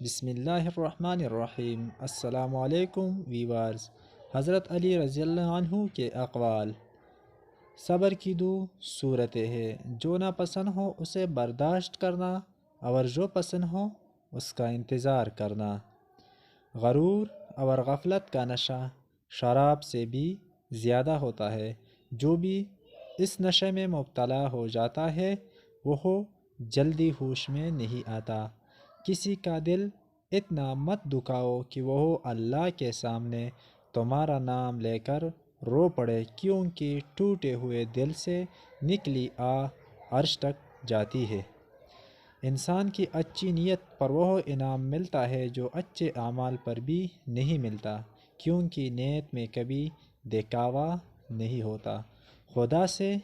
بسم اللہ الرحمن الرحیم۔ السلام علیکم ویورز۔ حضرت علی رضی اللہ عنہ کے اقوال۔ صبر کی دو صورتیں ہے، جو ناپسند ہو اسے برداشت کرنا اور جو پسند ہو اس کا انتظار کرنا۔ غرور اور غفلت کا نشہ شراب سے بھی زیادہ ہوتا ہے۔ جو بھی اس نشے میں مبتلا ہو جاتا ہے وہ جلدی ہوش میں نہیں آتا۔ کسی کا دل اتنا مت دکھاؤ کہ وہ اللہ کے سامنے تمہارا نام لے کر رو پڑے، کیونکہ ٹوٹے ہوئے دل سے نکلی عرش تک جاتی ہے۔ انسان کی اچھی نیت پر وہ انعام ملتا ہے جو اچھے اعمال پر بھی نہیں ملتا، کیونکہ نیت میں کبھی دکھاوا نہیں ہوتا۔ خدا سے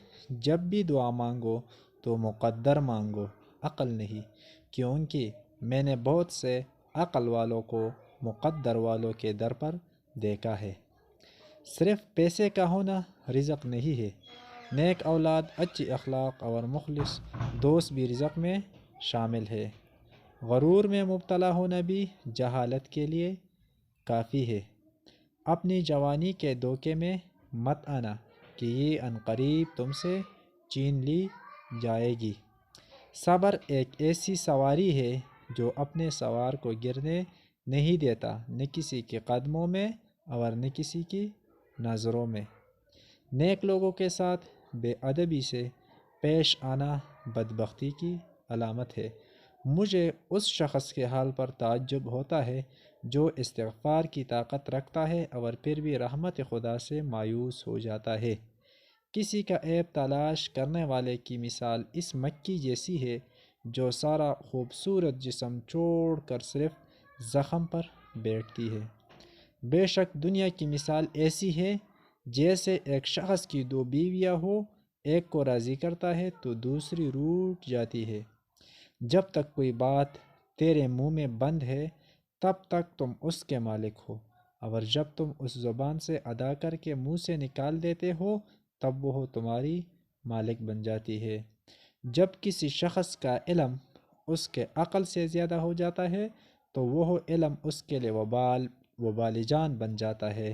جب بھی دعا مانگو تو مقدر مانگو، عقل نہیں، کیونکہ میں نے بہت سے عقل والوں کو مقدر والوں کے در پر دیکھا ہے۔ صرف پیسے کا ہونا رزق نہیں ہے، نیک اولاد، اچھی اخلاق اور مخلص دوست بھی رزق میں شامل ہے۔ غرور میں مبتلا ہونا بھی جہالت کے لیے کافی ہے۔ اپنی جوانی کے دھوکے میں مت آنا کہ یہ عنقریب تم سے چھین لی جائے گی۔ صبر ایک ایسی سواری ہے جو اپنے سوار کو گرنے نہیں دیتا، نہ کسی کے قدموں میں اور نہ کسی کی نظروں میں۔ نیک لوگوں کے ساتھ بے ادبی سے پیش آنا بدبختی کی علامت ہے۔ مجھے اس شخص کے حال پر تعجب ہوتا ہے جو استغفار کی طاقت رکھتا ہے اور پھر بھی رحمت خدا سے مایوس ہو جاتا ہے۔ کسی کا عیب تلاش کرنے والے کی مثال اس مکھی جیسی ہے جو سارا خوبصورت جسم چھوڑ کر صرف زخم پر بیٹھتی ہے۔ بے شک دنیا کی مثال ایسی ہے جیسے ایک شخص کی دو بیویاں ہو، ایک کو راضی کرتا ہے تو دوسری روٹھ جاتی ہے۔ جب تک کوئی بات تیرے منہ میں بند ہے تب تک تم اس کے مالک ہو، اور جب تم اس زبان سے ادا کر کے منہ سے نکال دیتے ہو تب وہ تمہاری مالک بن جاتی ہے۔ جب کسی شخص کا علم اس کے عقل سے زیادہ ہو جاتا ہے تو وہ علم اس کے لیے وبال جان بن جاتا ہے۔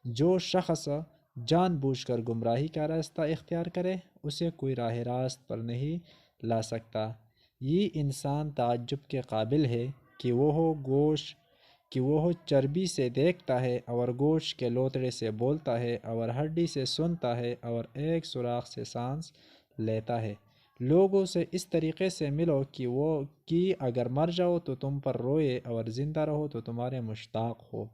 جو شخص جان بوجھ کر گمراہی کا راستہ اختیار کرے اسے کوئی راہ راست پر نہیں لا سکتا۔ یہ انسان تعجب کے قابل ہے کہ وہ چربی سے دیکھتا ہے اور گوشت کے لوتڑے سے بولتا ہے اور ہڈی سے سنتا ہے اور ایک سوراخ سے سانس لیتا ہے۔ لوگوں سے اس طریقے سے ملو کہ اگر مر جاؤ تو تم پر روئے اور زندہ رہو تو تمہارے مشتاق ہو۔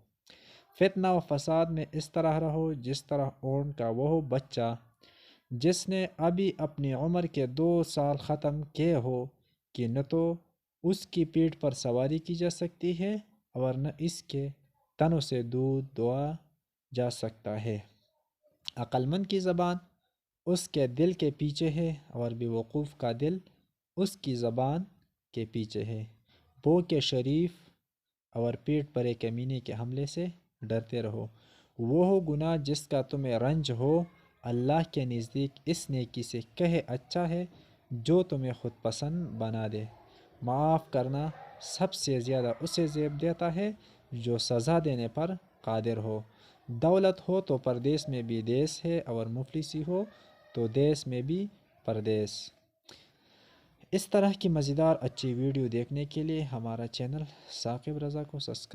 فتنہ و فساد میں اس طرح رہو جس طرح اونٹ کا وہ بچہ جس نے ابھی اپنی عمر کے 2 سال ختم کیے ہو کہ نہ تو اس کی پیٹھ پر سواری کی جا سکتی ہے اور نہ اس کے تنوں سے دودھ دہا جا سکتا ہے۔ عقل مند کی زبان اس کے دل کے پیچھے ہے اور بے وقوف کا دل اس کی زبان کے پیچھے ہے۔ بھوکے شریف اور پیٹ بھرے کمینے کے حملے سے ڈرتے رہو۔ وہ گناہ جس کا تمہیں رنج ہو اللہ کے نزدیک اس نیکی سے کہیں اچھا ہے جو تمہیں خود پسند بنا دے۔ معاف کرنا سب سے زیادہ اسے زیب دیتا ہے جو سزا دینے پر قادر ہو۔ دولت ہو تو پردیس میں بھی دیس ہے اور مفلسی ہو تو دیس میں بھی پردیس۔ اس طرح کی مزیدار اچھی ویڈیو دیکھنے کے لیے ہمارا چینل ثاقب رضا کو سبسکرائب